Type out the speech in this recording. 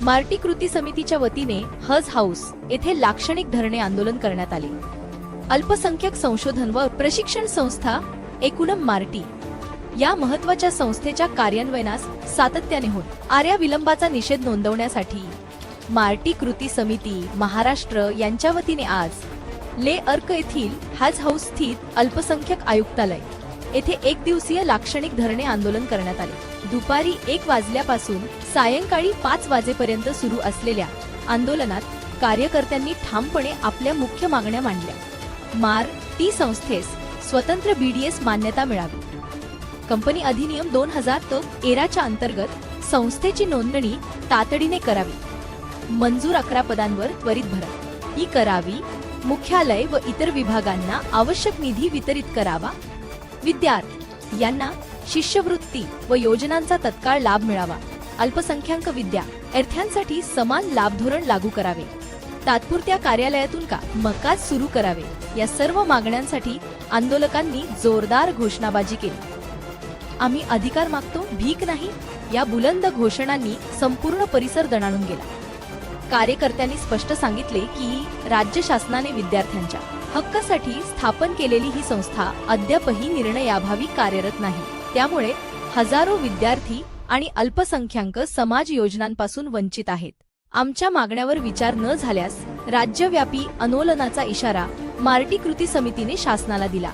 Marty कृती समितीच्या वतीने हज हाऊस येथे लाक्षणिक धरणे आंदोलन करण्यात आले। अल्पसंख्याक संशोधन व प्रशिक्षण संस्था एकूणम मार्टी या महत्त्वाच्या संस्थेच्या कार्यान्वयनास सातत्याने होत आर्या विलंबाचा निषेध नोंदवण्यासाठी मार्टी कृती समिती महाराष्ट्र यांच्या वतीने आज ले अर्क येथील हज हाऊस स्थित अल्पसंख्याक आयुक्तालय येथे एक दिवसीय लाक्षणिक धरणे आंदोलन करण्यात आले। दुपारी 1 वाजल्यापासून सायंकाळी 5 वाजेपर्यंत सुरू असलेल्या आंदोलनात कार्यकर्त्यांनी ठामपणे आपल्या मुख्य मागण्या मांडल्या। मार-टी संस्थेस स्वतंत्र बीडीएस मान्यता मिळावी, कंपनी अधिनियम 2013 च्या अंतर्गत संस्थेची नोंदणी तातडीने करावी, मंजूर 11 पदांवर त्वरित भरती करावी, मुख्यालय व इतर विभागांना आवश्यक निधी वितरित करावा, विद्यार्थी यांना शिष्यवृत्ती व योजनांचा तत्काळ लाभ मिळावा, अल्पसंख्याक विद्यार्थ्यांसाठी समान लाभ धोरण लागू करावे, तात्पुरत्या कार्यालयातून कामकाज सुरू करावे, या सर्व मागण्यांसाठी आंदोलकांनी जोरदार घोषणाबाजी केली। आम्ही अधिकार मागतो, भीक नाही, या बुलंद घोषणांनी संपूर्ण परिसर दणाणून गेला। कार्यकर्त्यांनी स्पष्ट सांगितले की राज्य शासनाने विद्यार्थ्यांच्या हक्कासाठी स्थापन केलेली ही संस्था अद्यापही निर्णयाभावी कार्यरत नाही, त्यामुळे हजारो विद्यार्थी आणि अल्पसंख्याक समाज योजनांपासून वंचित आहेत। आमच्या मागण्यावर विचार न झाल्यास राज्यव्यापी आंदोलनाचा इशारा मार्टी कृती समितीने शासनाला दिला।